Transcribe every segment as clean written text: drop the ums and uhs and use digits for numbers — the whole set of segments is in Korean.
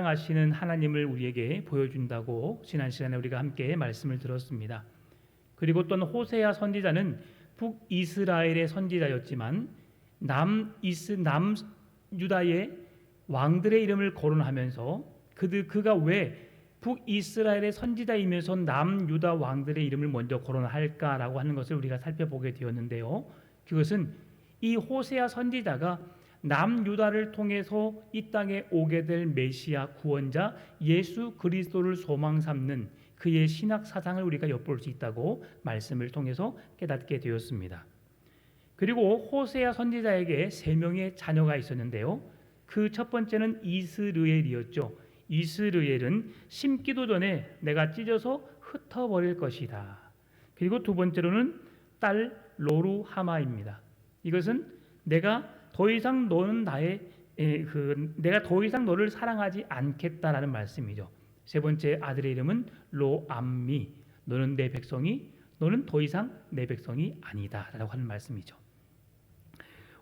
사랑하시는 하나님을 우리에게 보여준다고 지난 시간에 우리가 함께 말씀을 들었습니다. 그리고 또한 호세아 선지자는 북이스라엘의 선지자였지만 남유다의 왕들의 이름을 거론하면서 그가 왜 북이스라엘의 선지자이면서 남유다 왕들의 이름을 먼저 거론할까라고 하는 것을 우리가 살펴보게 되었는데요. 그것은 이 호세아 선지자가 남유다를 통해서 이 땅에 오게 될 메시아 구원자 예수 그리스도를 소망 삼는 그의 신학 사상을 우리가 엿볼 수 있다고 말씀을 통해서 깨닫게 되었습니다. 그리고 호세아 선지자에게 3명의 자녀가 있었는데요. 그 첫 번째는 이스르엘이었죠. 이스르엘은 심기도 전에 내가 찢어서 흩어버릴 것이다. 그리고 두 번째로는 딸 로루하마입니다. 이것은 내가 더 이상 너를 사랑하지 않겠다라는 말씀이죠. 세 번째 아들의 이름은 로암미. 너는 내 백성이, 너는 더 이상 내 백성이 아니다라고 하는 말씀이죠.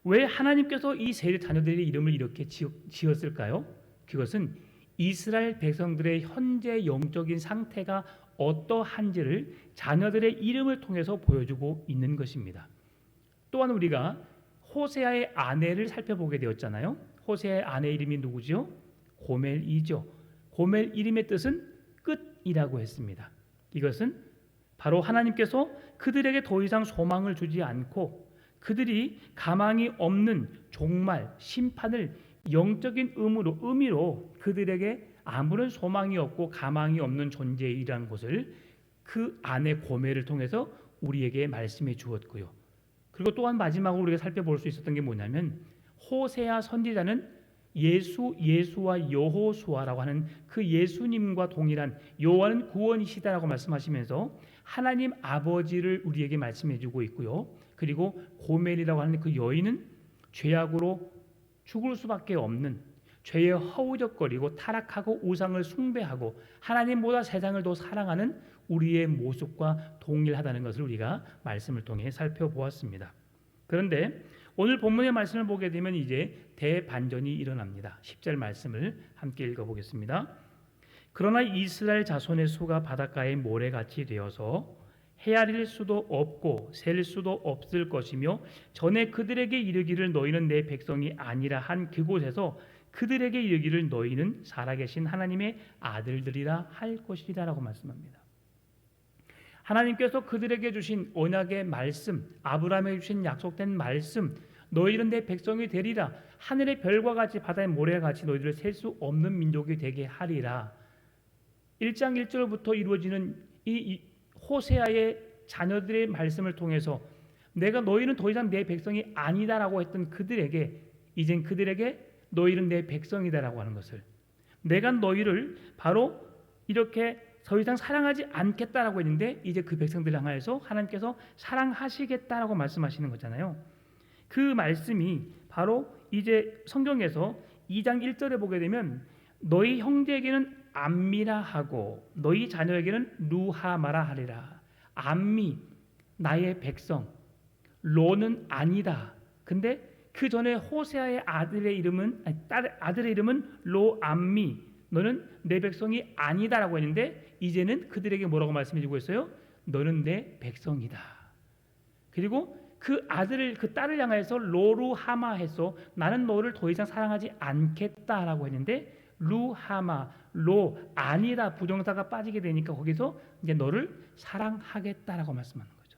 왜 하나님께서 이 세 자녀들의 이름을 이렇게 지었을까요? 그것은 이스라엘 백성들의 현재 영적인 상태가 어떠한지를 자녀들의 이름을 통해서 보여주고 있는 것입니다. 또한 우리가 호세아의 아내를 살펴보게 되었잖아요. 호세아의 아내 이름이 누구죠? 고멜이죠. 고멜 이름의 뜻은 끝이라고 했습니다. 이것은 바로 하나님께서 그들에게 더 이상 소망을 주지 않고 그들이 가망이 없는 종말, 심판을 영적인 의미로 그들에게 아무런 소망이 없고 가망이 없는 존재이라는 것을 그 아내 고멜을 통해서 우리에게 말씀해 주었고요. 그리고 또한 마지막으로 우리가 살펴볼 수 있었던 게 뭐냐면 호세아 선지자는 예수와 여호수아라고 하는 그 예수님과 동일한 여호와는 구원이시다라고 말씀하시면서 하나님 아버지를 우리에게 말씀해 주고 있고요. 그리고 고멜이라고 하는 그 여인은 죄악으로 죽을 수밖에 없는 죄에 허우적거리고 타락하고 우상을 숭배하고 하나님보다 세상을 더 사랑하는 우리의 모습과 동일하다는 것을 우리가 말씀을 통해 살펴보았습니다. 그런데 오늘 본문의 말씀을 보게 되면 이제 대반전이 일어납니다. 10절 말씀을 함께 읽어보겠습니다. 그러나 이스라엘 자손의 수가 바닷가의 모래같이 되어서 헤아릴 수도 없고 셀 수도 없을 것이며 전에 그들에게 이르기를 너희는 내 백성이 아니라 한 그곳에서 그들에게 이르기를 너희는 살아계신 하나님의 아들들이라 할 것이라라고 말씀합니다. 하나님께서 그들에게 주신 언약의 말씀, 아브라함에게 주신 약속된 말씀, 너희는 내 백성이 되리라, 하늘의 별과 같이 바다의 모래와 같이 너희들을 셀 수 없는 민족이 되게 하리라. 1장 1절부터 이루어지는 이 호세아의 자녀들의 말씀을 통해서 내가 너희는 더 이상 내 백성이 아니다라고 했던 그들에게 이젠 그들에게 너희는 내 백성이다라고 하는 것을, 내가 너희를 바로 이렇게 더 이상 사랑하지 않겠다라고 했는데 이제 그 백성들을 향하여서 하나님께서 사랑하시겠다라고 말씀하시는 거잖아요. 그 말씀이 바로 이제 성경에서 2장 1절에 보게 되면 너희 형제에게는 암미라 하고 너희 자녀에게는 루하마라 하리라. 암미, 나의 백성, 로는 아니다. 근데 그 전에 호세아의 아들의 이름은 로암미, 너는 내 백성이 아니다라고 했는데 이제는 그들에게 뭐라고 말씀해 주고 있어요? 너는 내 백성이다. 그리고 그 딸을 향해서 로루하마 해서 나는 너를 더 이상 사랑하지 않겠다라고 했는데 루하마, 로 아니다 부정사가 빠지게 되니까 거기서 이제 너를 사랑하겠다라고 말씀하는 거죠.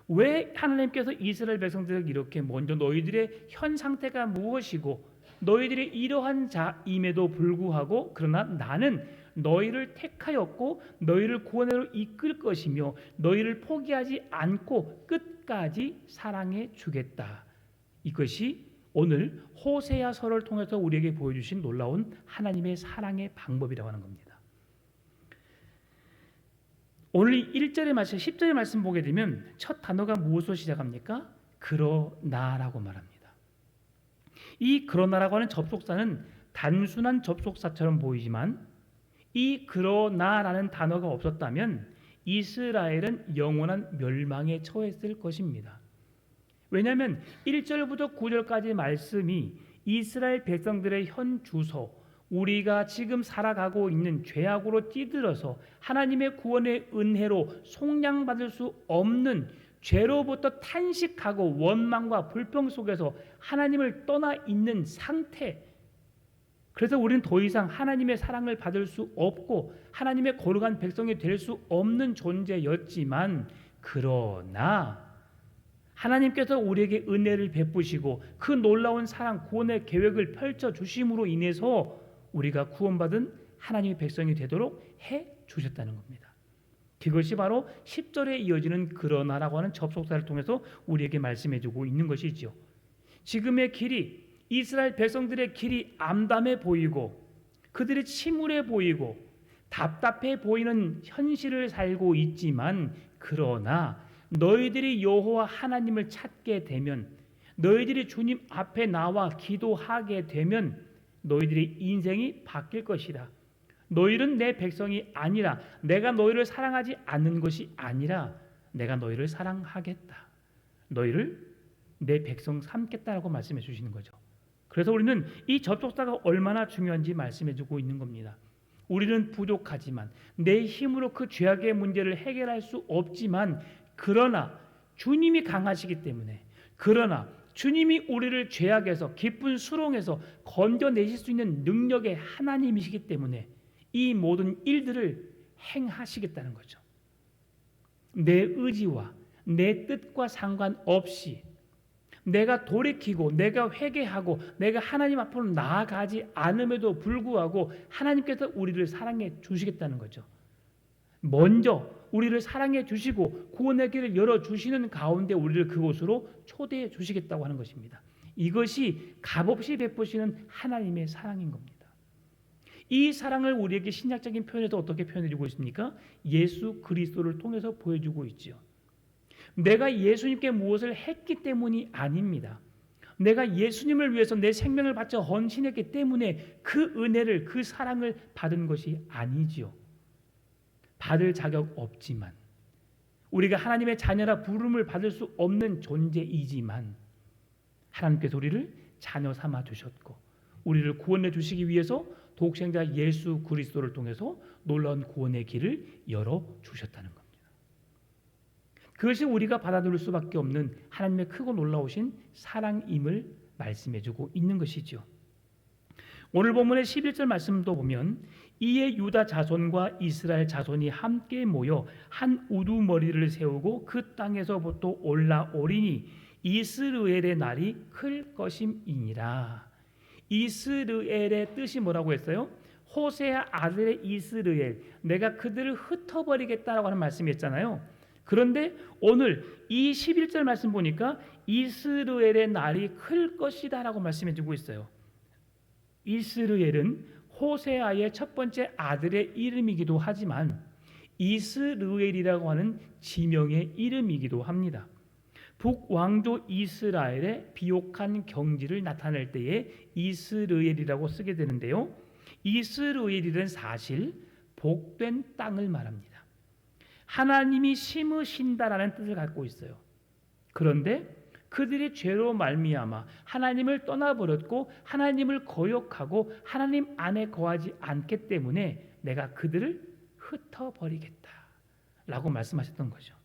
왜 하나님께서 이스라엘 백성들에게 이렇게 먼저 너희들의 현 상태가 무엇이고 너희들의 이러한 자임에도 불구하고 그러나 나는 너희를 택하였고 너희를 구원으로 이끌 것이며 너희를 포기하지 않고 끝까지 사랑해 주겠다. 이것이 오늘 호세아서를 통해서 우리에게 보여주신 놀라운 하나님의 사랑의 방법이라고 하는 겁니다. 오늘 1절의 말씀, 10절의 말씀 보게 되면 첫 단어가 무엇으로 시작합니까? 그러나라고 말합니다. 이 그러나라고 하는 접속사는 단순한 접속사처럼 보이지만 이 그러나라는 단어가 없었다면 이스라엘은 영원한 멸망에 처했을 것입니다. 왜냐하면 1절부터 9절까지 말씀이 이스라엘 백성들의 현 주소, 우리가 지금 살아가고 있는 죄악으로 찌들어서 하나님의 구원의 은혜로 속량받을 수 없는 죄로부터 탄식하고 원망과 불평 속에서 하나님을 떠나 있는 상태. 그래서 우리는 더 이상 하나님의 사랑을 받을 수 없고 하나님의 거룩한 백성이 될 수 없는 존재였지만, 그러나 하나님께서 우리에게 은혜를 베푸시고 그 놀라운 사랑 구원의 계획을 펼쳐 주심으로 인해서 우리가 구원받은 하나님의 백성이 되도록 해 주셨다는 겁니다. 그것이 바로 10절에 이어지는 그러나라고 하는 접속사를 통해서 우리에게 말씀해 주고 있는 것이지요. 지금의 길이, 이스라엘 백성들의 길이 암담해 보이고 그들이 침울해 보이고 답답해 보이는 현실을 살고 있지만, 그러나 너희들이 여호와 하나님을 찾게 되면, 너희들이 주님 앞에 나와 기도하게 되면 너희들의 인생이 바뀔 것이다. 너희는 내 백성이 아니라, 내가 너희를 사랑하지 않는 것이 아니라 내가 너희를 사랑하겠다. 너희를 내 백성 삼겠다라고 말씀해 주시는 거죠. 그래서 우리는 이 접속사가 얼마나 중요한지 말씀해 주고 있는 겁니다. 우리는 부족하지만, 내 힘으로 그 죄악의 문제를 해결할 수 없지만, 그러나 주님이 강하시기 때문에, 그러나 주님이 우리를 죄악에서, 깊은 수렁에서 건져내실 수 있는 능력의 하나님이시기 때문에 이 모든 일들을 행하시겠다는 거죠. 내 의지와 내 뜻과 상관없이 내가 돌이키고 내가 회개하고 내가 하나님 앞으로 나아가지 않음에도 불구하고 하나님께서 우리를 사랑해 주시겠다는 거죠. 먼저 우리를 사랑해 주시고 구원의 길을 열어주시는 가운데 우리를 그곳으로 초대해 주시겠다고 하는 것입니다. 이것이 값없이 베푸시는 하나님의 사랑인 겁니다. 이 사랑을 우리에게 신약적인 표현에서 어떻게 표현해주고 있습니까? 예수 그리스도를 통해서 보여주고 있지요. 내가 예수님께 무엇을 했기 때문이 아닙니다. 내가 예수님을 위해서 내 생명을 바쳐 헌신했기 때문에 그 은혜를, 그 사랑을 받은 것이 아니지요. 받을 자격 없지만, 우리가 하나님의 자녀라 부름을 받을 수 없는 존재이지만 하나님께서 우리를 자녀 삼아 주셨고 우리를 구원해 주시기 위해서 독생자 예수 그리스도를 통해서 놀라운 구원의 길을 열어 주셨다는 겁니다. 그것이 우리가 받아들일 수밖에 없는 하나님의 크고 놀라우신 사랑임을 말씀해 주고 있는 것이죠. 오늘 본문의 11절 말씀도 보면, 이에 유다 자손과 이스라엘 자손이 함께 모여 한 우두머리를 세우고 그 땅에서부터 올라오리니 이스르엘의 날이 클 것임이니라. 이스르엘의 뜻이 뭐라고 했어요? 호세아 아들의 이스르엘, 내가 그들을 흩어버리겠다라고 하는 말씀이었잖아요. 그런데 오늘 이 11절 말씀 보니까 이스르엘의 날이 클 것이다 라고 말씀해 주고 있어요. 이스르엘은 호세아의 첫 번째 아들의 이름이기도 하지만 이스르엘이라고 하는 지명의 이름이기도 합니다. 북왕조 이스라엘의 비옥한 경지를 나타낼 때에 이스르엘이라고 쓰게 되는데요. 이스르엘이란 사실 복된 땅을 말합니다. 하나님이 심으신다라는 뜻을 갖고 있어요. 그런데 그들이 죄로 말미암아 하나님을 떠나버렸고 하나님을 거역하고 하나님 안에 거하지 않기 때문에 내가 그들을 흩어버리겠다라고 말씀하셨던 거죠.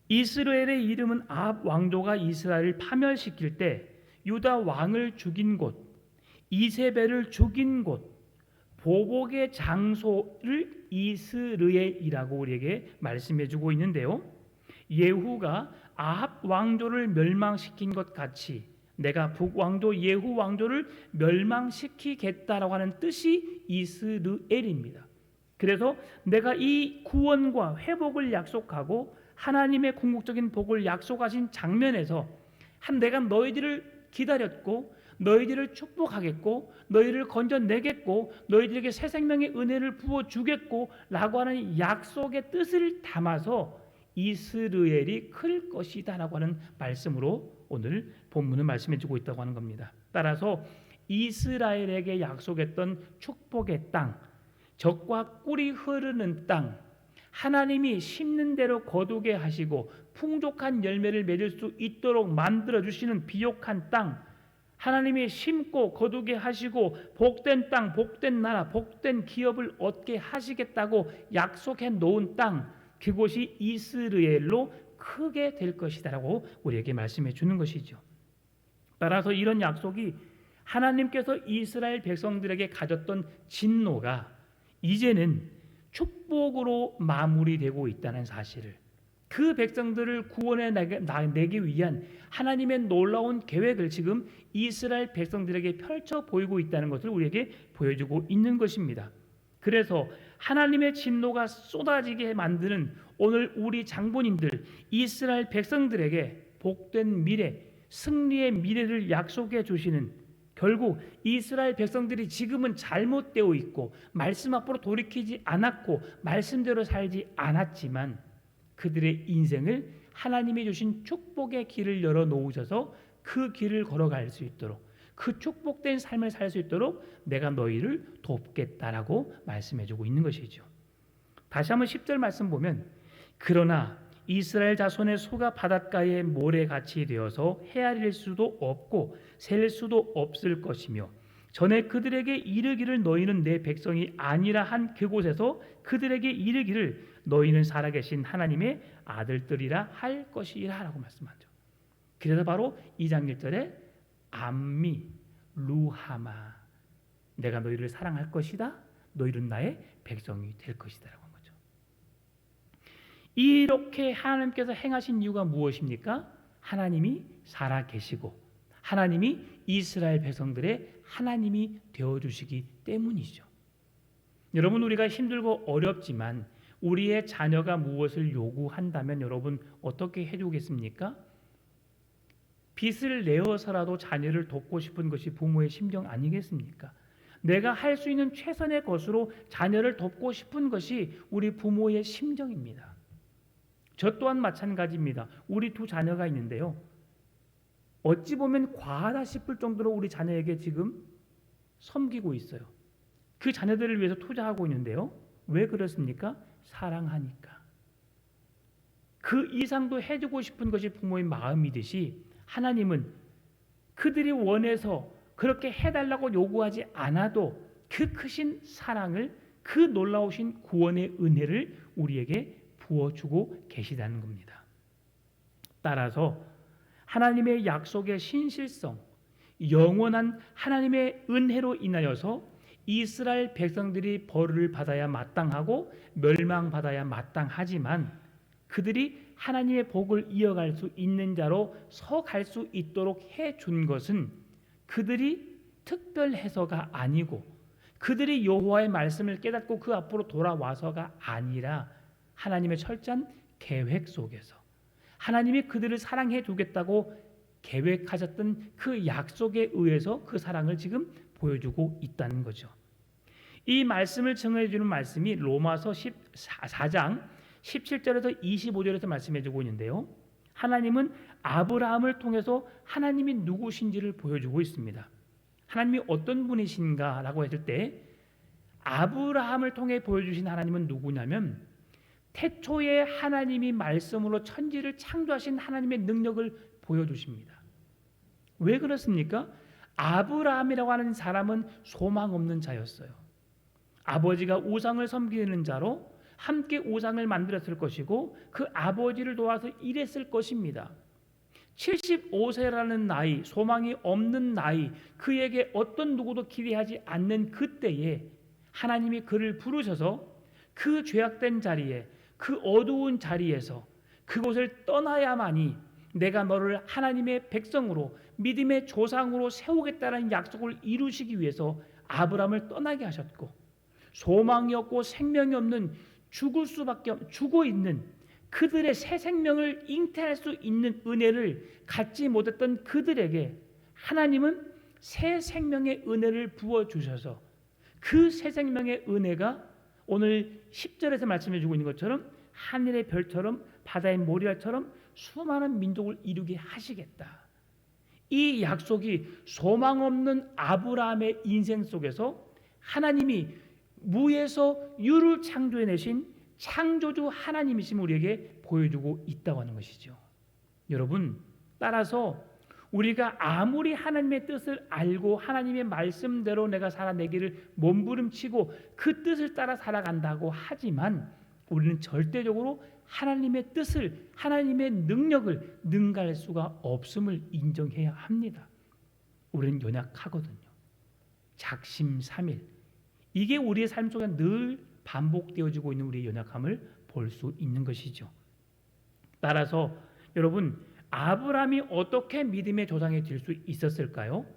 이스라엘의 이름은 아합 왕조가 이스라엘을 파멸시킬 때 유다 왕을 죽인 곳, 이세벨을 죽인 곳, 보복의 장소를 이스르엘이라고 우리에게 말씀해주고 있는데요. 예후가 아합 왕조를 멸망시킨 것 같이 내가 북왕조 예후 왕조를 멸망시키겠다라고 하는 뜻이 이스르엘입니다. 그래서 내가 이 구원과 회복을 약속하고 하나님의 궁극적인 복을 약속하신 장면에서 내가 너희들을 기다렸고 너희들을 축복하겠고 너희를 건져내겠고 너희들에게 새 생명의 은혜를 부어주겠고 라고 하는 약속의 뜻을 담아서 이스라엘이 클 것이다 라고 하는 말씀으로 오늘 본문은 말씀해주고 있다고 하는 겁니다. 따라서 이스라엘에게 약속했던 축복의 땅, 젖과 꿀이 흐르는 땅, 하나님이 심는 대로 거두게 하시고 풍족한 열매를 맺을 수 있도록 만들어주시는 비옥한 땅, 하나님이 심고 거두게 하시고 복된 땅, 복된 나라, 복된 기업을 얻게 하시겠다고 약속해 놓은 땅, 그곳이 이스라엘로 크게 될 것이다라고 우리에게 말씀해 주는 것이죠. 따라서 이런 약속이 하나님께서 이스라엘 백성들에게 가졌던 진노가 이제는 축복으로 마무리되고 있다는 사실을, 그 백성들을 구원해 내기 위한 하나님의 놀라운 계획을 지금 이스라엘 백성들에게 펼쳐 보이고 있다는 것을 우리에게 보여주고 있는 것입니다. 그래서 하나님의 진노가 쏟아지게 만드는 오늘 우리 장본인들, 이스라엘 백성들에게 복된 미래, 승리의 미래를 약속해 주시는, 결국 이스라엘 백성들이 지금은 잘못되어 있고 말씀 앞으로 돌이키지 않았고 말씀대로 살지 않았지만 그들의 인생을 하나님이 주신 축복의 길을 열어 놓으셔서 그 길을 걸어갈 수 있도록, 그 축복된 삶을 살 수 있도록 내가 너희를 돕겠다라고 말씀해주고 있는 것이죠. 다시 한번 10절 말씀 보면, 그러나 이스라엘 자손의 소가 바닷가의 모래같이 되어서 헤아릴 수도 없고 셀 수도 없을 것이며 전에 그들에게 이르기를 너희는 내 백성이 아니라 한 그곳에서 그들에게 이르기를 너희는 살아계신 하나님의 아들들이라 할 것이라 라고 말씀하죠. 그래서 바로 2장 1절에 암미 루하마, 내가 너희를 사랑할 것이다, 너희는 나의 백성이 될 것이다 라고 한 거죠. 이렇게 하나님께서 행하신 이유가 무엇입니까? 하나님이 살아계시고 하나님이 이스라엘 백성들의 하나님이 되어주시기 때문이죠. 여러분, 우리가 힘들고 어렵지만 우리의 자녀가 무엇을 요구한다면 여러분 어떻게 해주겠습니까? 빚을 내어서라도 자녀를 돕고 싶은 것이 부모의 심정 아니겠습니까? 내가 할 수 있는 최선의 것으로 자녀를 돕고 싶은 것이 우리 부모의 심정입니다. 저 또한 마찬가지입니다. 우리 두 자녀가 있는데요, 어찌 보면 과하다 싶을 정도로 우리 자녀에게 지금 섬기고 있어요. 그 자녀들을 위해서 투자하고 있는데요, 왜 그렇습니까? 사랑하니까. 그 이상도 해주고 싶은 것이 부모의 마음이듯이 하나님은 그들이 원해서 그렇게 해달라고 요구하지 않아도 그 크신 사랑을, 그 놀라우신 구원의 은혜를 우리에게 부어주고 계시다는 겁니다. 따라서 하나님의 약속의 신실성, 영원한 하나님의 은혜로 인하여서 이스라엘 백성들이 벌을 받아야 마땅하고 멸망받아야 마땅하지만 그들이 하나님의 복을 이어갈 수 있는 자로 서갈 수 있도록 해준 것은 그들이 특별해서가 아니고 그들이 여호와의 말씀을 깨닫고 그 앞으로 돌아와서가 아니라 하나님의 철저한 계획 속에서 하나님이 그들을 사랑해 주겠다고 계획하셨던 그 약속에 의해서 그 사랑을 지금 보여주고 있다는 거죠. 이 말씀을 증언해주는 말씀이 로마서 14장 17절에서 25절에서 말씀해주고 있는데요, 하나님은 아브라함을 통해서 하나님이 누구신지를 보여주고 있습니다. 하나님이 어떤 분이신가라고 했을 때 아브라함을 통해 보여주신 하나님은 누구냐면 태초에 하나님이 말씀으로 천지를 창조하신 하나님의 능력을 보여주십니다. 왜 그렇습니까? 아브라함이라고 하는 사람은 소망 없는 자였어요. 아버지가 우상을 섬기는 자로 함께 우상을 만들었을 것이고 그 아버지를 도와서 일했을 것입니다. 75세라는 나이, 소망이 없는 나이, 그에게 어떤 누구도 기대하지 않는 그때에 하나님이 그를 부르셔서 그 죄악된 자리에, 그 어두운 자리에서 그곳을 떠나야만이 내가 너를 하나님의 백성으로, 믿음의 조상으로 세우겠다는 약속을 이루시기 위해서 아브라함을 떠나게 하셨고, 소망이 없고 생명이 없는 죽어 있는 그들의 새 생명을 잉태할 수 있는 은혜를 갖지 못했던 그들에게 하나님은 새 생명의 은혜를 부어주셔서 그 새 생명의 은혜가 오늘 10절에서 말씀해 주고 있는 것처럼 하늘의 별처럼 바다의 모래알처럼 수많은 민족을 이루게 하시겠다. 이 약속이 소망 없는 아브라함의 인생 속에서 하나님이 무에서 유를 창조해내신 창조주 하나님이심을 우리에게 보여주고 있다고 하는 것이죠. 여러분, 따라서 우리가 아무리 하나님의 뜻을 알고 하나님의 말씀대로 내가 살아내기를 몸부림치고 그 뜻을 따라 살아간다고 하지만 우리는 절대적으로 하나님의 뜻을, 하나님의 능력을 능가할 수가 없음을 인정해야 합니다. 우리는 연약하거든요. 작심삼일, 이게 우리의 삶 속에 늘 반복되어지고 있는 우리의 연약함을 볼 수 있는 것이죠. 따라서 여러분, 아브라함이 어떻게 믿음의 조상이 될 수 있었을까요?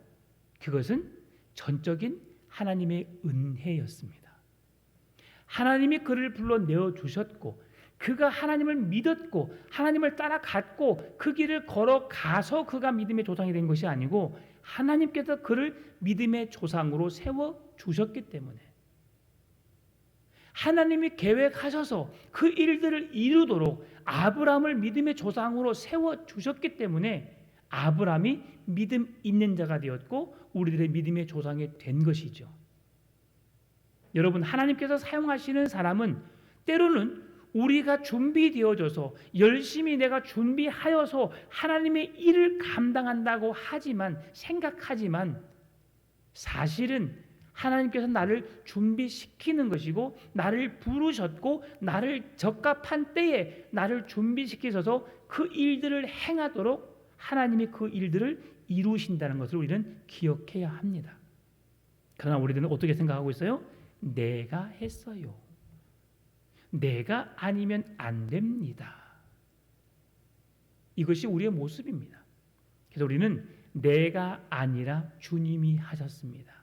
그것은 전적인 하나님의 은혜였습니다. 하나님이 그를 불러내어 주셨고 그가 하나님을 믿었고 하나님을 따라갔고 그 길을 걸어가서 그가 믿음의 조상이 된 것이 아니고 하나님께서 그를 믿음의 조상으로 세워주셨기 때문에, 하나님이 계획하셔서 그 일들을 이루도록 아브라함을 믿음의 조상으로 세워주셨기 때문에 아브라함이 믿음 있는 자가 되었고 우리들의 믿음의 조상이 된 것이죠. 여러분, 하나님께서 사용하시는 사람은 때로는 우리가 준비되어져서 열심히 내가 준비하여서 하나님의 일을 감당한다고 생각하지만 사실은 하나님께서 나를 준비시키는 것이고 나를 부르셨고 나를 적합한 때에 나를 준비시키셔서 그 일들을 행하도록 하나님이 그 일들을 이루신다는 것을 우리는 기억해야 합니다. 그러나 우리들은 어떻게 생각하고 있어요? 내가 했어요. 내가 아니면 안 됩니다. 이것이 우리의 모습입니다. 그래서 우리는 내가 아니라 주님이 하셨습니다.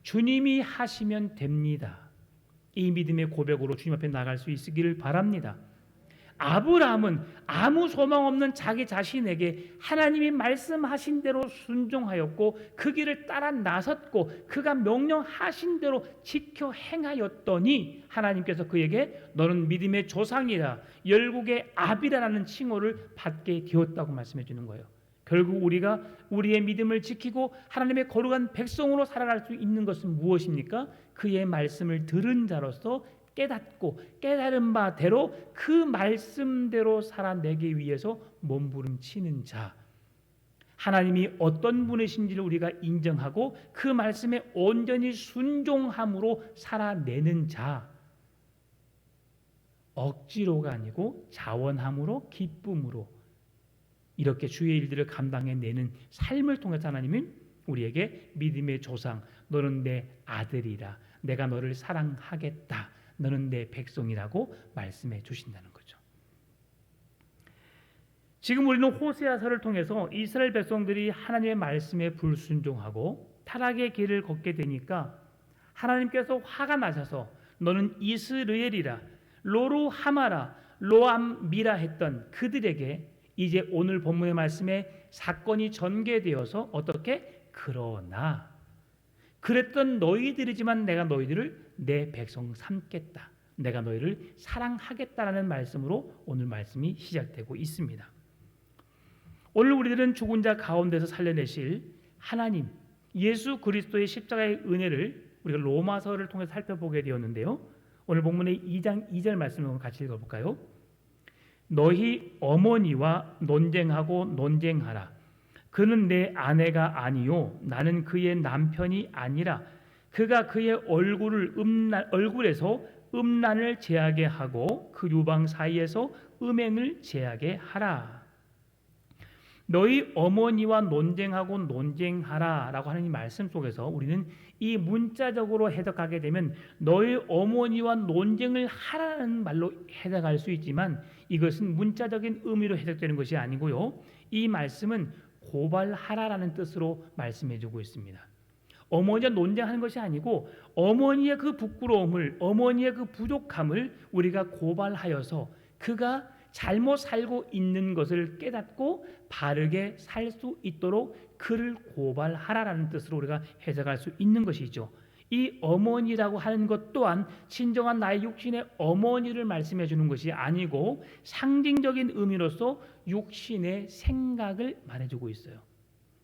주님이 하시면 됩니다. 이 믿음의 고백으로 주님 앞에 나갈 수 있기를 바랍니다. 아브라함은 아무 소망 없는 자기 자신에게 하나님이 말씀하신 대로 순종하였고 그 길을 따라 나섰고 그가 명령하신 대로 지켜 행하였더니 하나님께서 그에게 너는 믿음의 조상이라 열국의 아비라라는 칭호를 받게 되었다고 말씀해 주는 거예요. 결국 우리가 우리의 믿음을 지키고 하나님의 거룩한 백성으로 살아갈 수 있는 것은 무엇입니까? 그의 말씀을 들은 자로서 깨닫고 깨달은 바대로 그 말씀대로 살아내기 위해서 몸부림치는 자, 하나님이 어떤 분이신지를 우리가 인정하고 그 말씀에 온전히 순종함으로 살아내는 자, 억지로가 아니고 자원함으로 기쁨으로 이렇게 주의 일들을 감당해내는 삶을 통해서 하나님은 우리에게 믿음의 조상, 너는 내 아들이라, 내가 너를 사랑하겠다, 너는 내 백성이라고 말씀해 주신다는 거죠. 지금 우리는 호세아서를 통해서 이스라엘 백성들이 하나님의 말씀에 불순종하고 타락의 길을 걷게 되니까 하나님께서 화가 나셔서 너는 이스라엘이라, 로루하마라, 로암미라 했던 그들에게 이제 오늘 본문의 말씀에 사건이 전개되어서 어떻게? 그러나 그랬던 너희들이지만 내가 너희들을 내 백성 삼겠다, 내가 너희를 사랑하겠다라는 말씀으로 오늘 말씀이 시작되고 있습니다. 오늘 우리들은 죽은 자 가운데서 살려내실 하나님 예수 그리스도의 십자가의 은혜를 우리가 로마서를 통해서 살펴보게 되었는데요, 오늘 본문의 2장 2절 말씀을 같이 읽어볼까요? 너희 어머니와 논쟁하고 논쟁하라. 그는 내 아내가 아니요 나는 그의 남편이 아니라 그가 그의 얼굴에서 음란을 제하게 하고 그 유방 사이에서 음행을 제하게 하라. 너희 어머니와 논쟁하고 논쟁하라 라고 하는 이 말씀 속에서 우리는 이 문자적으로 해석하게 되면 너희 어머니와 논쟁을 하라는 말로 해석할 수 있지만 이것은 문자적인 의미로 해석되는 것이 아니고요, 이 말씀은 고발하라라는 뜻으로 말씀해주고 있습니다. 어머니와 논쟁하는 것이 아니고 어머니의 그 부끄러움을, 어머니의 그 부족함을 우리가 고발하여서 그가 잘못 살고 있는 것을 깨닫고 바르게 살 수 있도록 그를 고발하라라는 뜻으로 우리가 해석할 수 있는 것이죠. 이 어머니라고 하는 것 또한 진정한 나의 육신의 어머니를 말씀해 주는 것이 아니고 상징적인 의미로서 육신의 생각을 말해주고 있어요.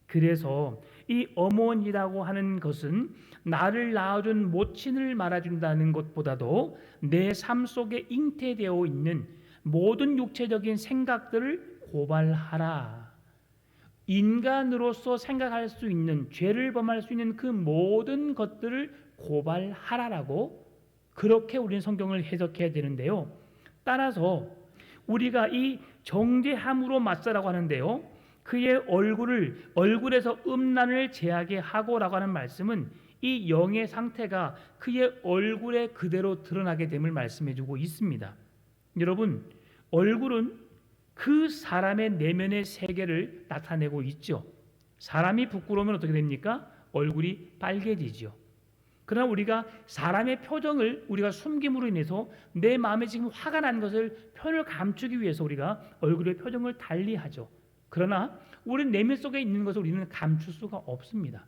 그래서 이 어머니라고 하는 것은 나를 낳아준 모친을 말해준다는 것보다도 내 삶 속에 잉태되어 있는 모든 육체적인 생각들을 고발하라. 인간으로서 생각할 수 있는 죄를 범할 수 있는 그 모든 것들을 고발하라라고 그렇게 우리는 성경을 해석해야 되는데요. 따라서 우리가 이 정죄함으로 맞서라고 하는데요. 그의 얼굴에서 음란을 제하게 하고라고 하는 말씀은 이 영의 상태가 그의 얼굴에 그대로 드러나게 됨을 말씀해주고 있습니다. 여러분, 얼굴은 그 사람의 내면의 세계를 나타내고 있죠. 사람이 부끄러우면 어떻게 됩니까? 얼굴이 빨개지죠. 그러나 우리가 사람의 표정을 우리가 숨김으로 인해서 내 마음에 지금 화가 난 것을 표현을 감추기 위해서 우리가 얼굴의 표정을 달리하죠. 그러나 우리 내면 속에 있는 것을 우리는 감출 수가 없습니다.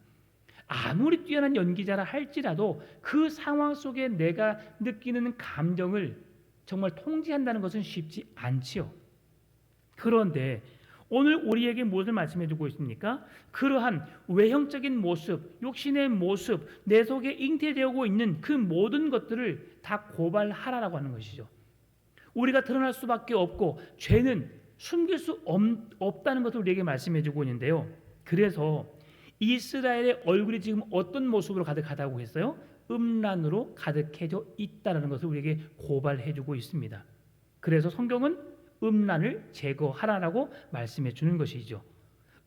아무리 뛰어난 연기자라 할지라도 그 상황 속에 내가 느끼는 감정을 정말 통제한다는 것은 쉽지 않지요. 그런데 오늘 우리에게 무엇을 말씀해 주고 있습니까? 그러한 외형적인 모습, 욕심의 모습, 내 속에 잉태되고 있는 그 모든 것들을 다 고발하라라고 하는 것이죠. 우리가 드러날 수밖에 없고 죄는 숨길 수 없다는 것을 우리에게 말씀해 주고 있는데요. 그래서 이스라엘의 얼굴이 지금 어떤 모습으로 가득하다고 했어요? 음란으로 가득해져 있다는 것을 우리에게 고발해 주고 있습니다. 그래서 성경은 음란을 제거하라라고 말씀해 주는 것이죠.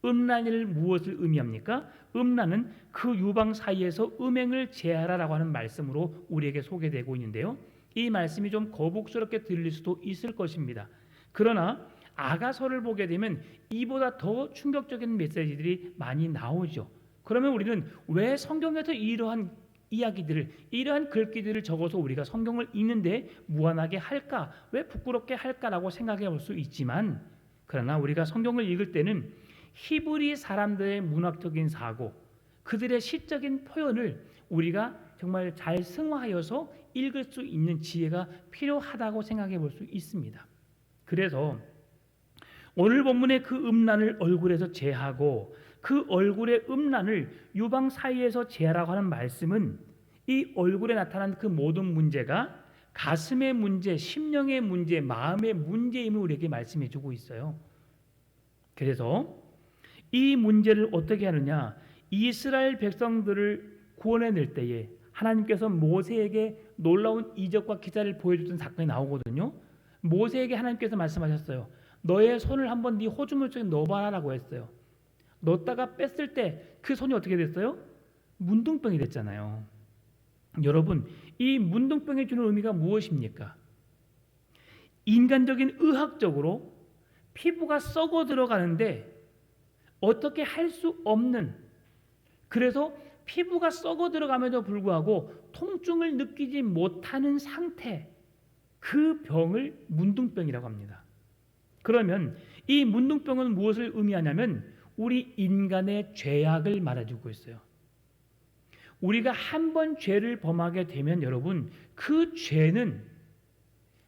음란을 무엇을 의미합니까? 음란은 그 유방 사이에서 음행을 제하라라고 하는 말씀으로 우리에게 소개되고 있는데요. 이 말씀이 좀 거북스럽게 들릴 수도 있을 것입니다. 그러나 아가서를 보게 되면 이보다 더 충격적인 메시지들이 많이 나오죠. 그러면 우리는 왜 성경에서 이러한 이야기들을, 이러한 글귀들을 적어서 우리가 성경을 읽는데 무한하게 할까? 왜 부끄럽게 할까라고 생각해 볼 수 있지만, 그러나 우리가 성경을 읽을 때는 히브리 사람들의 문학적인 사고, 그들의 시적인 표현을 우리가 정말 잘 승화하여서 읽을 수 있는 지혜가 필요하다고 생각해 볼 수 있습니다. 그래서 오늘 본문의 그 음란을 얼굴에서 제하고 그 얼굴의 음란을 유방 사이에서 제하라고 하는 말씀은 이 얼굴에 나타난 그 모든 문제가 가슴의 문제, 심령의 문제, 마음의 문제임을 우리에게 말씀해 주고 있어요. 그래서 이 문제를 어떻게 하느냐? 이스라엘 백성들을 구원해낼 때에 하나님께서 모세에게 놀라운 이적과 기사를 보여주던 사건이 나오거든요. 모세에게 하나님께서 말씀하셨어요. 너의 손을 한번 네 호주물 속에 넣어봐라라고 했어요. 넣었다가 뺐을 때 그 손이 어떻게 됐어요? 문둥병이 됐잖아요. 여러분, 이 문둥병이 주는 의미가 무엇입니까? 인간적인 의학적으로 피부가 썩어 들어가는데 어떻게 할 수 없는, 그래서 피부가 썩어 들어감에도 불구하고 통증을 느끼지 못하는 상태, 그 병을 문둥병이라고 합니다. 그러면 이 문둥병은 무엇을 의미하냐면 우리 인간의 죄악을 말해주고 있어요. 우리가 한 번 죄를 범하게 되면 여러분, 그 죄는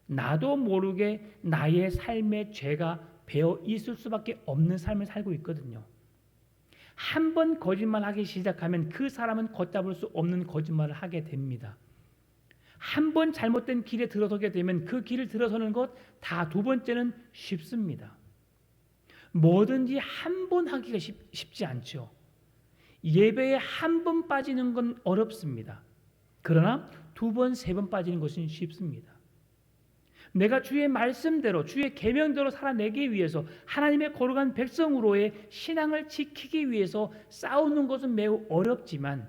나도 모르게 나의 삶에 죄가 배어 있을 수밖에 없는 삶을 살고 있거든요. 한 번 거짓말하기 시작하면 그 사람은 걷잡을 수 없는 거짓말을 하게 됩니다. 한 번 잘못된 길에 들어서게 되면 그 길을 들어서는 것 다 두 번째는 쉽습니다. 뭐든지 한 번 하기가 쉽지 않죠. 예배에 한 번 빠지는 건 어렵습니다. 그러나 두 번, 세 번 빠지는 것은 쉽습니다. 내가 주의 말씀대로, 주의 계명대로 살아내기 위해서 하나님의 거룩한 백성으로의 신앙을 지키기 위해서 싸우는 것은 매우 어렵지만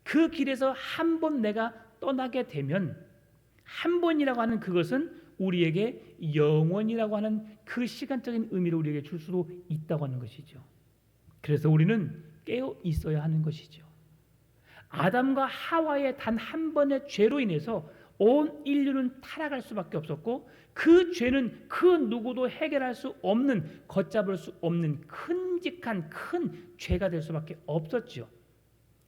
그 길에서 한 번 내가 떠나게 되면 한 번이라고 하는 그것은 우리에게 영원이라고 하는 그 시간적인 의미를 우리에게 줄 수도 있다고 하는 것이죠. 그래서 우리는 깨어 있어야 하는 것이죠. 아담과 하와의 단 한 번의 죄로 인해서 온 인류는 타락할 수밖에 없었고 그 죄는 그 누구도 해결할 수 없는, 걷잡을 수 없는 큼직한 큰 죄가 될 수밖에 없었죠.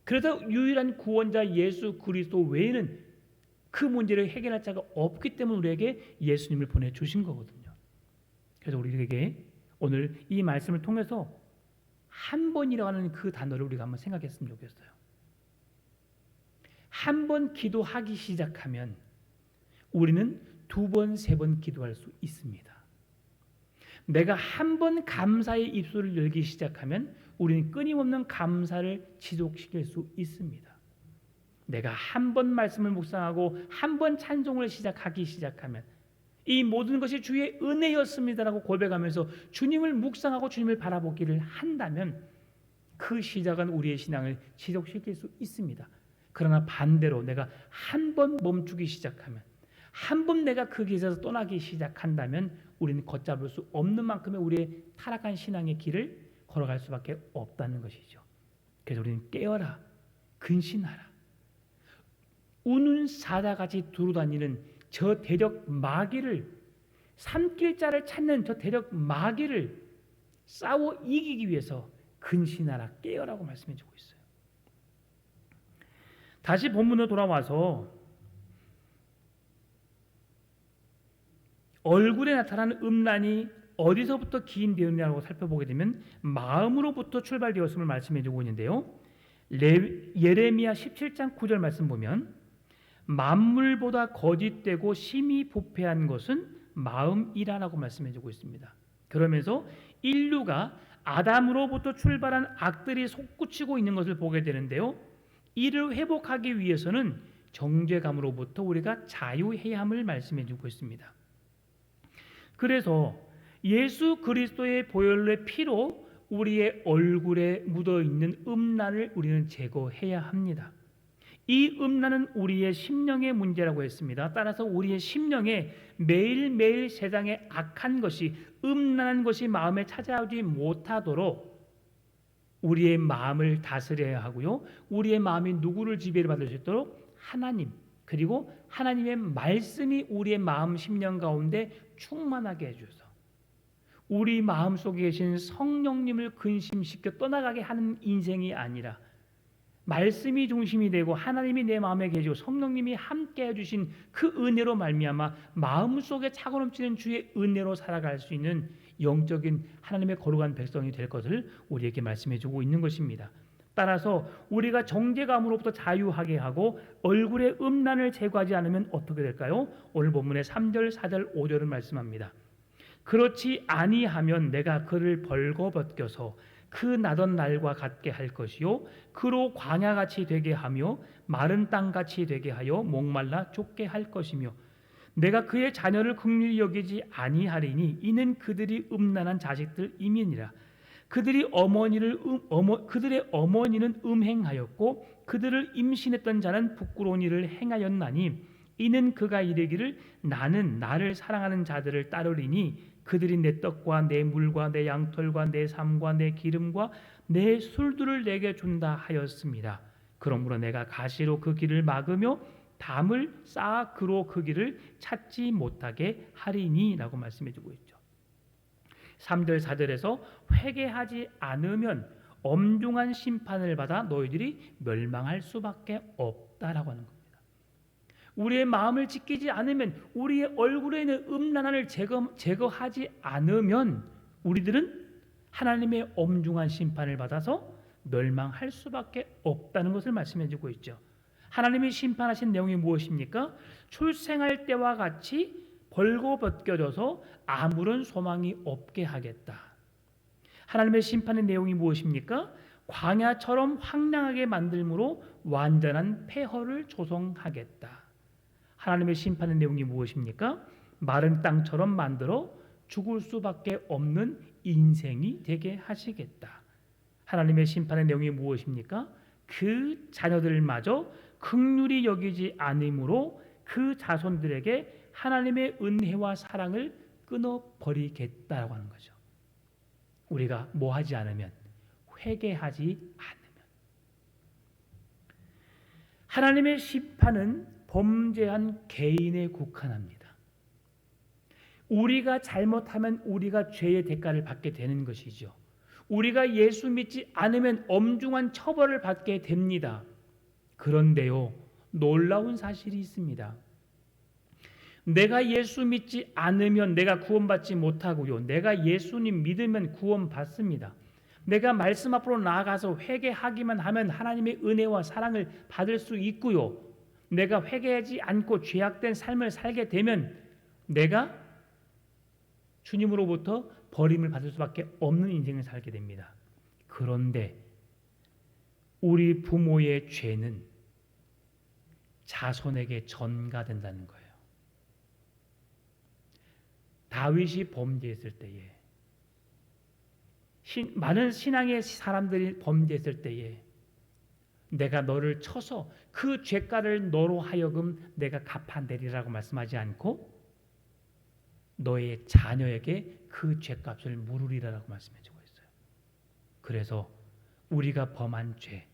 그래서 유일한 구원자 예수 그리스도 외에는 그 문제를 해결할 자가 없기 때문에 우리에게 예수님을 보내주신 거거든요. 그래서 우리에게 오늘 이 말씀을 통해서 한 번이라고 하는 그 단어를 우리가 한번 생각했으면 좋겠어요. 한 번 기도하기 시작하면 우리는 두 번, 세 번 기도할 수 있습니다. 내가 한 번 감사의 입술을 열기 시작하면 우리는 끊임없는 감사를 지속시킬 수 있습니다. 내가 한 번 말씀을 묵상하고 한 번 찬송을 시작하면 이 모든 것이 주의 은혜였습니다라고 고백하면서 주님을 묵상하고 주님을 바라보기를 한다면 그 시작은 우리의 신앙을 지속시킬 수 있습니다. 그러나 반대로 내가 한 번 멈추기 시작하면, 한 번 내가 그 길에서 떠나기 시작한다면 우리는 걷잡을 수 없는 만큼의 우리의 타락한 신앙의 길을 걸어갈 수밖에 없다는 것이죠. 그래서 우리는 깨어라, 근신하라. 우는 사자같이 두루다니는 저 대적 마귀를, 삼킬 자를 찾는 저 대적 마귀를 싸워 이기기 위해서 근신하라, 깨어라고 말씀해 주고 있어요. 다시 본문으로 돌아와서 얼굴에 나타나는 음란이 어디서부터 기인되었냐고 살펴보게 되면 마음으로부터 출발되었음을 말씀해 주고 있는데요. 예레미야 17장 9절 말씀 보면 만물보다 거짓되고 심히 부패한 것은 마음이라라고 말씀해 주고 있습니다. 그러면서 인류가 아담으로부터 출발한 악들이 솟구치고 있는 것을 보게 되는데요. 이를 회복하기 위해서는 정죄감으로부터 우리가 자유해야 함을 말씀해 주고 있습니다. 그래서 예수 그리스도의 보혈의 피로 우리의 얼굴에 묻어있는 음란을 우리는 제거해야 합니다. 이 음란은 우리의 심령의 문제라고 했습니다. 따라서 우리의 심령에 매일매일 세상의 악한 것이, 음란한 것이 마음에 찾아오지 못하도록 우리의 마음을 다스려야 하고요. 우리의 마음이 누구를 지배받을 수 있도록 하나님, 그리고 하나님의 말씀이 우리의 마음 심령 가운데 충만하게 해주셔서 우리 마음속에 계신 성령님을 근심시켜 떠나가게 하는 인생이 아니라 말씀이 중심이 되고 하나님이 내 마음에 계시고 성령님이 함께 해주신 그 은혜로 말미암아 마음속에 차고 넘치는 주의 은혜로 살아갈 수 있는 영적인 하나님의 거룩한 백성이 될 것을 우리에게 말씀해주고 있는 것입니다. 따라서 우리가 정죄감으로부터 자유하게 하고 얼굴의 음란을 제거하지 않으면 어떻게 될까요? 오늘 본문의 3절, 4절, 5절은 말씀합니다. 그렇지 아니하면 내가 그를 벌거벗겨서 그 나던 날과 같게 할 것이요 그로 광야같이 되게 하며 마른 땅같이 되게 하여 목말라 죽게 할 것이며 내가 그의 자녀를 긍휼히 여기지 아니하리니 이는 그들이 음란한 자식들이니라. 그들의 어머니는 음행하였고 그들을 임신했던 자는 부끄러운 일을 행하였나니 이는 그가 이르기를 나는 나를 사랑하는 자들을 따르리니 그들이 내 떡과 내 물과 내 양털과 내 삶과 내 기름과 내 술들을 내게 준다 하였습니다. 그러므로 내가 가시로 그 길을 막으며 담을 쌓아 그로 그 길을 찾지 못하게 하리니 라고 말씀해 주고 있죠. 3절 4절에서 회개하지 않으면 엄중한 심판을 받아 너희들이 멸망할 수밖에 없다라고 하는 겁니다. 우리의 마음을 지키지 않으면 우리의 얼굴에 있는 음란함을 제거하지 않으면 우리들은 하나님의 엄중한 심판을 받아서 멸망할 수밖에 없다는 것을 말씀해 주고 있죠. 하나님이 심판하신 내용이 무엇입니까? 출생할 때와 같이 벌거벗겨져서 아무런 소망이 없게 하겠다. 하나님의 심판의 내용이 무엇입니까? 광야처럼 황량하게 만들므로 완전한 폐허를 조성하겠다. 하나님의 심판의 내용이 무엇입니까? 마른 땅처럼 만들어 죽을 수밖에 없는 인생이 되게 하시겠다. 하나님의 심판의 내용이 무엇입니까? 그 자녀들마저 긍휼히 여기지 않으므로 그 자손들에게 하나님의 은혜와 사랑을 끊어버리겠다라고 하는 거죠. 우리가 뭐 하지 않으면, 회개하지 않으면. 하나님의 심판은 범죄한 개인에 국한합니다. 우리가 잘못하면 우리가 죄의 대가를 받게 되는 것이죠. 우리가 예수 믿지 않으면 엄중한 처벌을 받게 됩니다. 그런데요, 놀라운 사실이 있습니다. 내가 예수 믿지 않으면 내가 구원받지 못하고요. 내가 예수님 믿으면 구원받습니다. 내가 말씀 앞으로 나아가서 회개하기만 하면 하나님의 은혜와 사랑을 받을 수 있고요. 내가 회개하지 않고 죄악된 삶을 살게 되면 내가 주님으로부터 버림을 받을 수밖에 없는 인생을 살게 됩니다. 그런데 우리 부모의 죄는 자손에게 전가된다는 거예요. 다윗이 범죄했을 때에, 많은 신앙의 사람들이 범죄했을 때에 내가 너를 쳐서 그 죄가를 너로 하여금 내가 갚아내리라고 말씀하지 않고 너의 자녀에게 그 죄값을 물으리라고 말씀해주고 있어요. 그래서 우리가 범한 죄,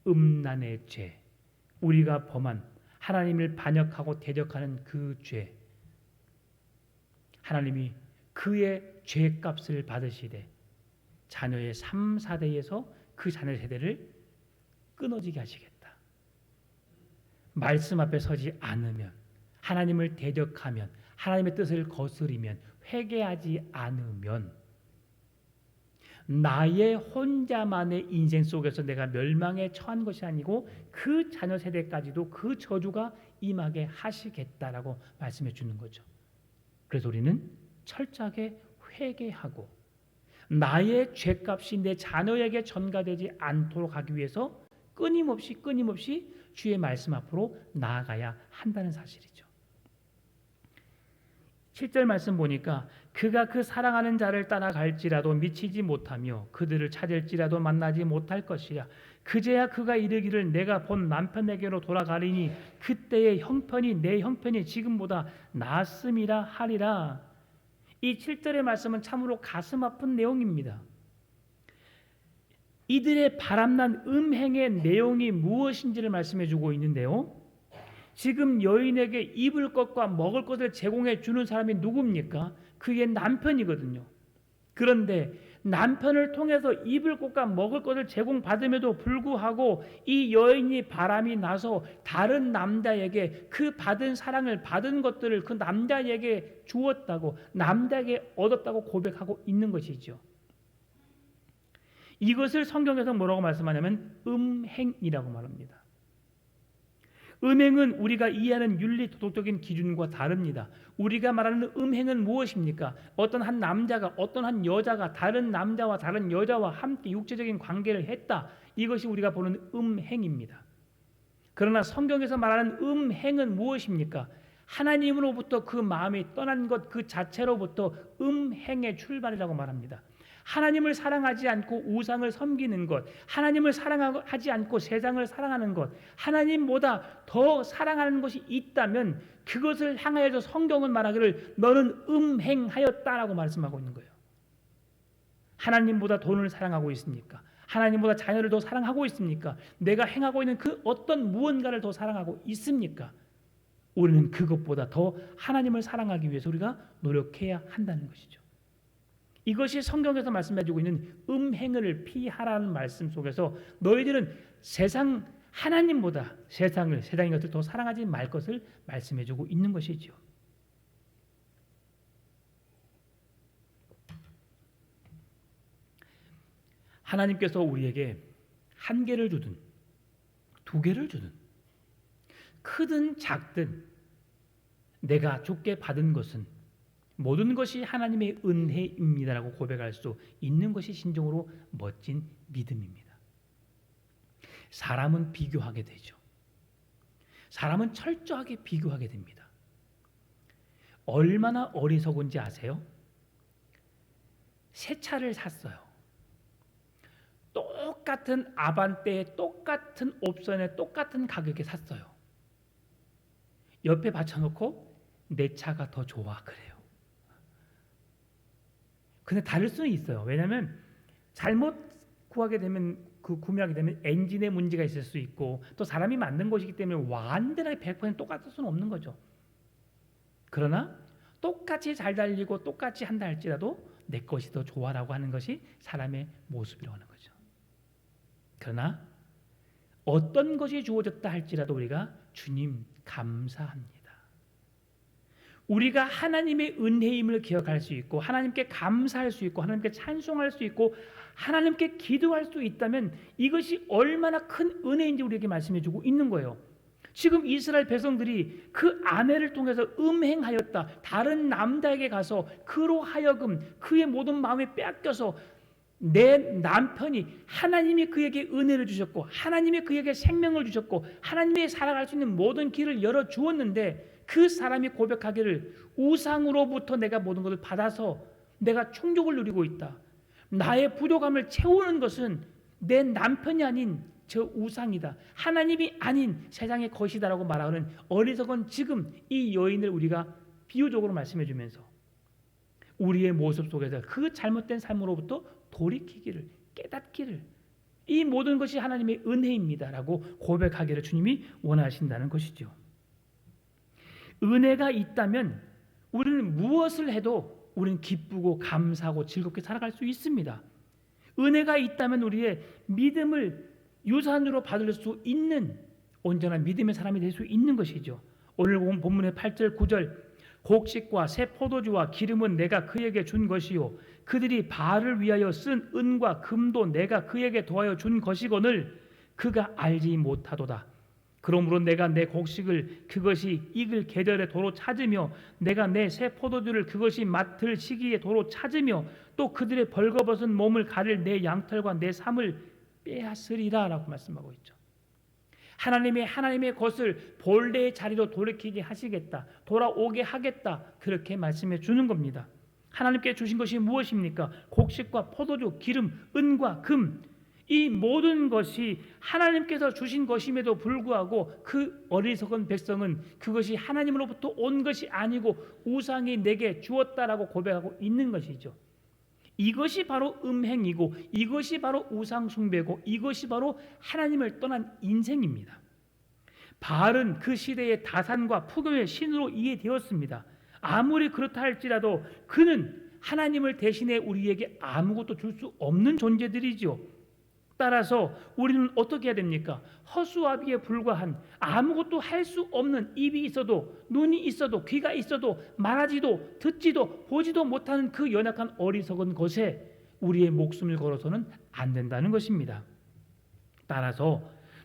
음란의 죄, 우리가 범한 하나님을 반역하고 대적하는 그 죄, 하나님이 그의 죄값을 받으시되 자녀의 3, 4대에서 그 자녀 세대를 끊어지게 하시겠다. 말씀 앞에 서지 않으면, 하나님을 대적하면, 하나님의 뜻을 거스리면, 회개하지 않으면 나의 혼자만의 인생 속에서 내가 멸망에 처한 것이 아니고 그 자녀 세대까지도 그 저주가 임하게 하시겠다라고 말씀해 주는 거죠. 그래서 우리는 철저하게 회개하고 나의 죄값이 내 자녀에게 전가되지 않도록 하기 위해서 끊임없이 주의 말씀 앞으로 나아가야 한다는 사실이죠. 7절 말씀 보니까 그가 그 사랑하는 자를 따라갈지라도 미치지 못하며 그들을 찾을지라도 만나지 못할 것이라. 그제야 그가 이르기를 내가 본 남편에게로 돌아가리니 그때의 형편이 내 형편이 지금보다 나았음이라 하리라. 이 7절의 말씀은 참으로 가슴 아픈 내용입니다. 이들의 바람난 음행의 내용이 무엇인지를 말씀해 주고 있는데요. 지금 여인에게 입을 것과 먹을 것을 제공해 주는 사람이 누굽니까? 그의 남편이거든요. 그런데 남편을 통해서 입을 것과 먹을 것을 제공받음에도 불구하고 이 여인이 바람이 나서 다른 남자에게 그 받은 사랑을 받은 것들을 그 남자에게 주었다고, 남자에게 얻었다고 고백하고 있는 것이죠. 이것을 성경에서 뭐라고 말씀하냐면 음행이라고 말합니다. 음행은 우리가 이해하는 윤리 도덕적인 기준과 다릅니다. 우리가 말하는 음행은 무엇입니까? 어떤 한 남자가 어떤 한 여자가 다른 남자와 다른 여자와 함께 육체적인 관계를 했다. 이것이 우리가 보는 음행입니다. 그러나 성경에서 말하는 음행은 무엇입니까? 하나님으로부터 그 마음이 떠난 것 그 자체로부터 음행의 출발이라고 말합니다. 하나님을 사랑하지 않고 우상을 섬기는 것, 하나님을 사랑하지 않고 세상을 사랑하는 것, 하나님보다 더 사랑하는 것이 있다면 그것을 향하여서 성경은 말하기를 너는 음행하였다라고 말씀하고 있는 거예요. 하나님보다 돈을 사랑하고 있습니까? 하나님보다 자녀를 더 사랑하고 있습니까? 내가 행하고 있는 그 어떤 무언가를 더 사랑하고 있습니까? 우리는 그것보다 더 하나님을 사랑하기 위해서 우리가 노력해야 한다는 것이죠. 이것이 성경에서 말씀해주고 있는 음행을 피하라는 말씀 속에서 너희들은 하나님보다 세상의 것을 더 사랑하지 말 것을 말씀해주고 있는 것이죠. 하나님께서 우리에게 한 개를 주든 두 개를 주든 크든 작든 내가 주께 받은 것은 모든 것이 하나님의 은혜입니다라고 고백할 수 있는 것이 진정으로 멋진 믿음입니다. 사람은 비교하게 되죠. 사람은 철저하게 비교하게 됩니다. 얼마나 어리석은지 아세요? 새 차를 샀어요. 똑같은 아반떼에 똑같은 옵션에 똑같은 가격에 샀어요. 옆에 받쳐놓고 내 차가 더 좋아 그래요. 근데 다를 수는 있어요. 왜냐하면 잘못 구매하게 되면 엔진에 문제가 있을 수 있고 또 사람이 만든 것이기 때문에 완전하게 100% 똑같을 수는 없는 거죠. 그러나 똑같이 잘 달리고 똑같이 한다 할지라도 내 것이 더 좋아라고 하는 것이 사람의 모습이라고 하는 거죠. 그러나 어떤 것이 주어졌다 할지라도 우리가 주님 감사합니다. 우리가 하나님의 은혜임을 기억할 수 있고 하나님께 감사할 수 있고 하나님께 찬송할 수 있고 하나님께 기도할 수 있다면 이것이 얼마나 큰 은혜인지 우리에게 말씀해 주고 있는 거예요. 지금 이스라엘 백성들이 그 아내를 통해서 음행하였다. 다른 남자에게 가서 그로 하여금 그의 모든 마음에 빼앗겨서 내 남편이 하나님이 그에게 은혜를 주셨고 하나님이 그에게 생명을 주셨고 하나님이 살아갈 수 있는 모든 길을 열어 주었는데 그 사람이 고백하기를 우상으로부터 내가 모든 것을 받아서 내가 충족을 누리고 있다. 나의 부족함을 채우는 것은 내 남편이 아닌 저 우상이다. 하나님이 아닌 세상의 것이다라고 말하는 어리석은 지금 이 여인을 우리가 비유적으로 말씀해 주면서 우리의 모습 속에서 그 잘못된 삶으로부터 돌이키기를 깨닫기를 이 모든 것이 하나님의 은혜입니다라고 고백하기를 주님이 원하신다는 것이죠. 은혜가 있다면 우리는 무엇을 해도 우리는 기쁘고 감사하고 즐겁게 살아갈 수 있습니다. 은혜가 있다면 우리의 믿음을 유산으로 받을 수 있는 온전한 믿음의 사람이 될 수 있는 것이죠. 오늘 본문의 8절 9절 곡식과 새 포도주와 기름은 내가 그에게 준 것이요 그들이 바알을 위하여 쓴 은과 금도 내가 그에게 도하여 준 것이거늘 그가 알지 못하도다. 그러므로 내가 내 곡식을 그것이 익을 계절에 도로 찾으며 내가 내 새 포도주를 그것이 맡을 시기에 도로 찾으며 또 그들의 벌거벗은 몸을 가릴 내 양털과 내 삶을 빼앗으리라 라고 말씀하고 있죠. 하나님의 것을 본래의 자리로 돌이키게 하시겠다. 돌아오게 하겠다. 그렇게 말씀해 주는 겁니다. 하나님께 주신 것이 무엇입니까? 곡식과 포도주, 기름, 은과 금 이 모든 것이 하나님께서 주신 것임에도 불구하고 그 어리석은 백성은 그것이 하나님으로부터 온 것이 아니고 우상이 내게 주었다라고 고백하고 있는 것이죠. 이것이 바로 음행이고 이것이 바로 우상 숭배고 이것이 바로 하나님을 떠난 인생입니다. 바알은 그 시대의 다산과 푸교의 신으로 이해되었습니다. 아무리 그렇다 할지라도 그는 하나님을 대신해 우리에게 아무것도 줄 수 없는 존재들이죠. 따라서 우리는 어떻게 해야 됩니까? 허수아비에 불과한 아무것도 할 수 없는 입이 있어도 눈이 있어도 귀가 있어도 말하지도 듣지도 보지도 못하는 그 연약한 어리석은 것에 우리의 목숨을 걸어서는 안 된다는 것입니다. 따라서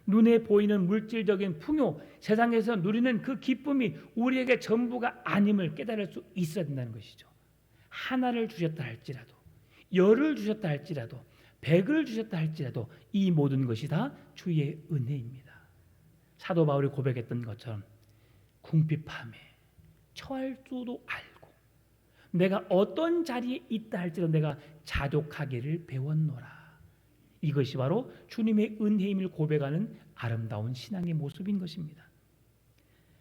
눈에 보이는 물질적인 풍요, 세상에서 누리는 그 기쁨이 우리에게 전부가 아님을 깨달을 수 있어야 된다는 것이죠. 하나를 주셨다 할지라도 열을 주셨다 할지라도 100을 주셨다 할지라도 이 모든 것이 다 주의 은혜입니다. 사도 바울이 고백했던 것처럼 궁핍함에 처할 줄도 알고 내가 어떤 자리에 있다 할지라도 내가 자족하기를 배웠노라. 이것이 바로 주님의 은혜임을 고백하는 아름다운 신앙의 모습인 것입니다.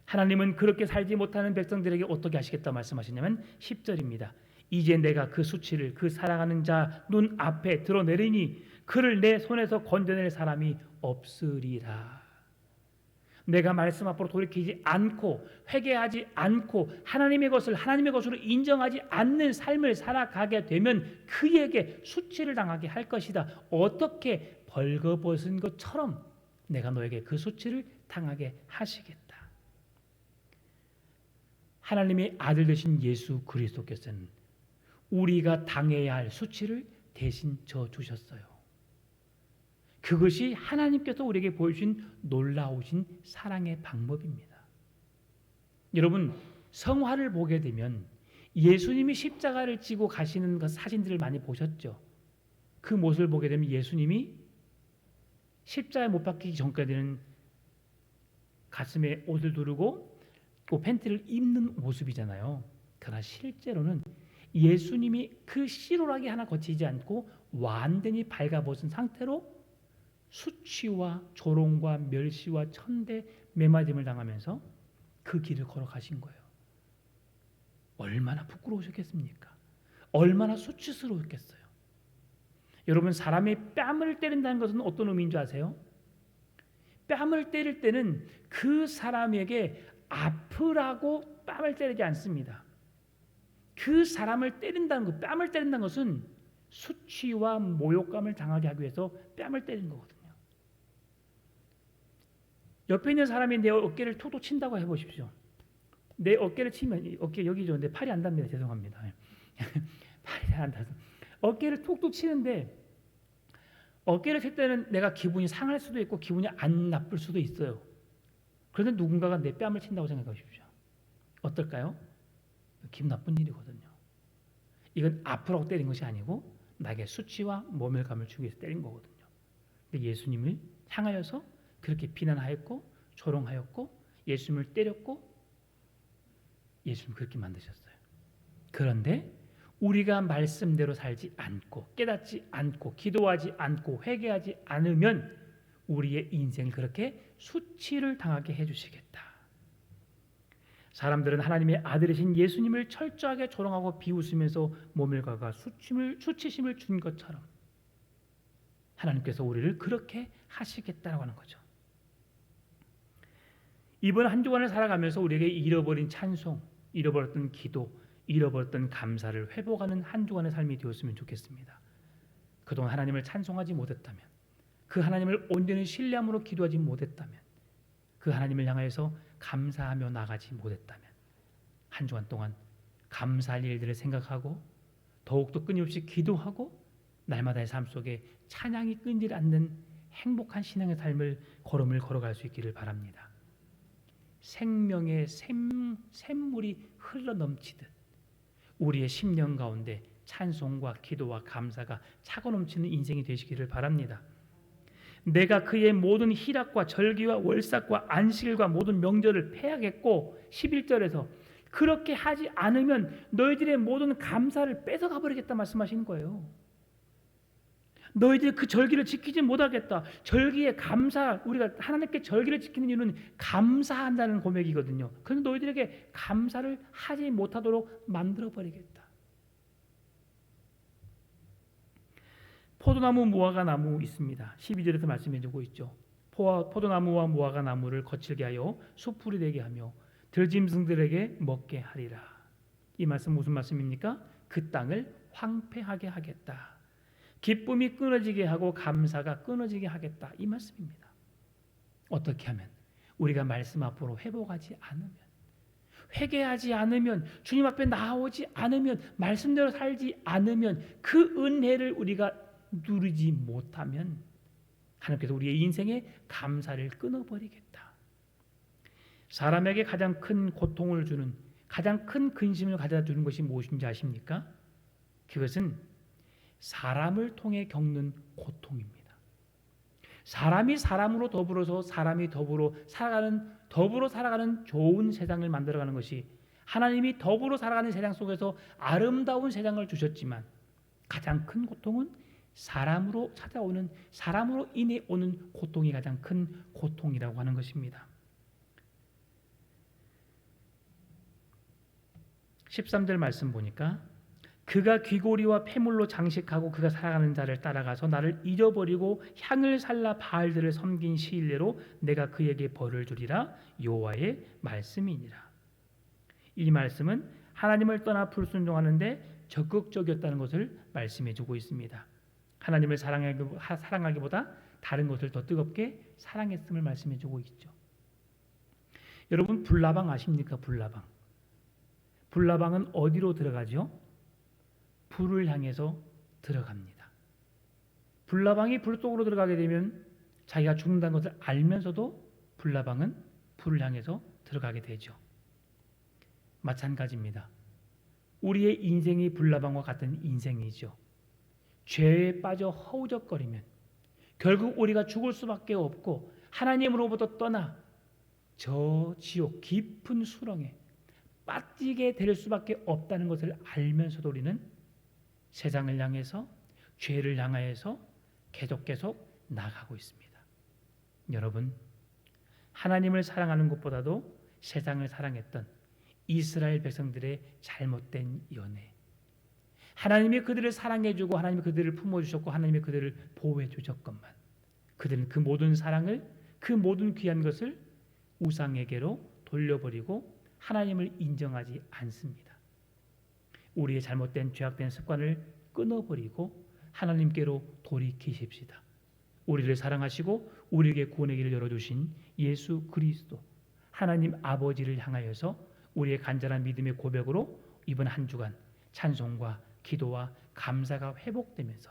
하나님은 그렇게 살지 못하는 백성들에게 어떻게 하시겠다 말씀하시냐면 10절입니다. 이제 내가 그 수치를 그 사랑하는 자 눈 앞에 드러내리니 그를 내 손에서 건져낼 사람이 없으리라. 내가 말씀 앞으로 돌이키지 않고 회개하지 않고 하나님의 것으로 인정하지 않는 삶을 살아가게 되면 그에게 수치를 당하게 할 것이다. 어떻게 벌거벗은 것처럼 내가 너에게 그 수치를 당하게 하시겠다. 하나님의 아들 되신 예수 그리스도께서는 우리가 당해야 할 수치를 대신 져주셨어요. 그것이 하나님께서 우리에게 보여주신 놀라우신 사랑의 방법입니다. 여러분, 성화를 보게 되면 예수님이 십자가를 지고 가시는 그 사진들을 많이 보셨죠? 그 모습을 보게 되면 예수님이 십자가에 못 박히기 전까지는 가슴에 옷을 두르고 또 팬티를 입는 모습이잖아요. 그러나 실제로는 예수님이 그 씨로라기 하나 거치지 않고 완전히 발가벗은 상태로 수치와 조롱과 멸시와 천대 매맞음을 당하면서 그 길을 걸어가신 거예요. 얼마나 부끄러우셨겠습니까? 얼마나 수치스러웠겠어요. 여러분, 사람이 뺨을 때린다는 것은 어떤 의미인 줄 아세요? 뺨을 때릴 때는 그 사람에게 아프라고 뺨을 때리지 않습니다. 그 사람을 때린다는 것, 뺨을 때린다는 것은 수치와 모욕감을 당하게 하기 위해서 뺨을 때리는 거거든요. 옆에 있는 사람이 내 어깨를 툭툭 친다고 해보십시오. 내 어깨를 치면 어깨 여기 좋은데 팔이 안 닿습니다. 죄송합니다. 팔이 잘 안 닿아서 어깨를 툭툭 치는데 어깨를 칠 때는 내가 기분이 상할 수도 있고 기분이 안 나쁠 수도 있어요. 그런데 누군가가 내 뺨을 친다고 생각해 보십시오. 어떨까요? 기분 나쁜 일이거든요. 이건 아프라고 때린 것이 아니고 나에게 수치와 모멸감을 주기 위해서 때린 거거든요. 근데 예수님을 향하여서 그렇게 비난하였고 조롱하였고 예수님을 때렸고 예수님 그렇게 만드셨어요. 그런데 우리가 말씀대로 살지 않고 깨닫지 않고 기도하지 않고 회개하지 않으면 우리의 인생을 그렇게 수치를 당하게 해주시겠다. 사람들은 하나님의 아들이신 예수님을 철저하게 조롱하고 비웃으면서 모멸감과 수치심을 준 것처럼 하나님께서 우리를 그렇게 하시겠다라고 하는 거죠. 이번 한 주간을 살아가면서 우리에게 잃어버린 찬송, 잃어버렸던 기도, 잃어버렸던 감사를 회복하는 한 주간의 삶이 되었으면 좋겠습니다. 그동안 하나님을 찬송하지 못했다면, 그 하나님을 온전히 신뢰함으로 기도하지 못했다면, 그 하나님을 향하여서 감사하며 나가지 못했다면 한 주간 동안 감사할 일들을 생각하고 더욱더 끊임없이 기도하고 날마다의 삶 속에 찬양이 끊이지 않는 행복한 신앙의 삶을 걸음을 걸어갈 수 있기를 바랍니다. 생명의 샘물이 흘러넘치듯 우리의 심령 가운데 찬송과 기도와 감사가 차고 넘치는 인생이 되시기를 바랍니다. 내가 그의 모든 희락과 절기와 월삭과 안식일과 모든 명절을 폐하겠고 11절에서 그렇게 하지 않으면 너희들의 모든 감사를 뺏어가 버리겠다 말씀하시는 거예요. 너희들이 그 절기를 지키지 못하겠다. 절기의 감사, 우리가 하나님께 절기를 지키는 이유는 감사한다는 고백이거든요. 그래서 너희들에게 감사를 하지 못하도록 만들어 버리겠다. 포도나무 무화과 나무 있습니다. 12절에서 말씀해주고 있죠. 포도나무와 무화과 나무를 거칠게 하여 숲풀이 되게 하며 들짐승들에게 먹게 하리라. 이 말씀 무슨 말씀입니까? 그 땅을 황폐하게 하겠다. 기쁨이 끊어지게 하고 감사가 끊어지게 하겠다. 이 말씀입니다. 어떻게 하면? 우리가 말씀 앞으로 회복하지 않으면, 회개하지 않으면, 주님 앞에 나오지 않으면, 말씀대로 살지 않으면, 그 은혜를 우리가 누리지 못하면 하나님께서 우리의 인생에 감사를 끊어버리겠다. 사람에게 가장 큰 고통을 주는, 가장 큰 근심을 가져다 주는 것이 무엇인지 아십니까? 그것은 사람을 통해 겪는 고통입니다. 사람이 사람으로 더불어서 사람이 더불어 살아가는 좋은 세상을 만들어가는 것이, 하나님이 더불어 살아가는 세상 속에서 아름다운 세상을 주셨지만 가장 큰 고통은 사람으로 찾아오는, 사람으로 인해 오는 고통이 가장 큰 고통이라고 하는 것입니다. 13절 말씀 보니까 그가 귀고리와 폐물로 장식하고 그가 살아가는 자를 따라가서 나를 잊어버리고 향을 살라 바알들을 섬긴 시일내로 내가 그에게 벌을 주리라. 여호와의 말씀이니라. 이 말씀은 하나님을 떠나 불순종하는데 적극적이었다는 것을 말씀해 주고 있습니다. 하나님을 사랑하기보다 다른 것을 더 뜨겁게 사랑했음을 말씀해 주고 있죠. 여러분, 불나방 아십니까? 불나방은 어디로 들어가죠? 불을 향해서 들어갑니다. 불나방이 불 속으로 들어가게 되면 자기가 죽는다는 것을 알면서도 불나방은 불을 향해서 들어가게 되죠. 마찬가지입니다. 우리의 인생이 불나방과 같은 인생이죠. 죄에 빠져 허우적거리면 결국 우리가 죽을 수밖에 없고 하나님으로부터 떠나 저 지옥 깊은 수렁에 빠지게 될 수밖에 없다는 것을 알면서도 우리는 세상을 향해서, 죄를 향하여서 계속 나아가고 있습니다. 여러분, 하나님을 사랑하는 것보다도 세상을 사랑했던 이스라엘 백성들의 잘못된 연애, 하나님이 그들을 사랑해주고 하나님이 그들을 품어주셨고 하나님이 그들을 보호해주셨건만 그들은 그 모든 사랑을, 그 모든 귀한 것을 우상에게로 돌려버리고 하나님을 인정하지 않습니다. 우리의 잘못된 죄악된 습관을 끊어버리고 하나님께로 돌이키십시다. 우리를 사랑하시고 우리에게 구원의 길을 열어주신 예수 그리스도 하나님 아버지를 향하여서 우리의 간절한 믿음의 고백으로 이번 한 주간 찬송과 기도와 감사가 회복되면서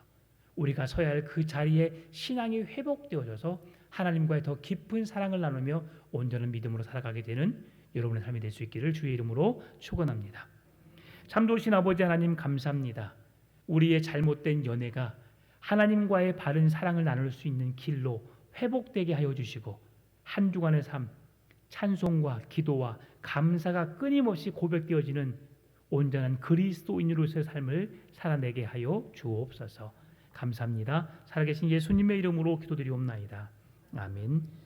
우리가 서야 할 그 자리에 신앙이 회복되어져서 하나님과의 더 깊은 사랑을 나누며 온전한 믿음으로 살아가게 되는 여러분의 삶이 될 수 있기를 주의 이름으로 축원합니다. 참 좋으신 아버지 하나님 감사합니다. 우리의 잘못된 연애가 하나님과의 바른 사랑을 나눌 수 있는 길로 회복되게 하여 주시고 한 주간의 삶, 찬송과 기도와 감사가 끊임없이 고백되어지는 온전한 그리스도인으로서의 삶을 살아내게 하여 주옵소서. 감사합니다. 살아계신 예수님의 이름으로 기도드리옵나이다. 아멘.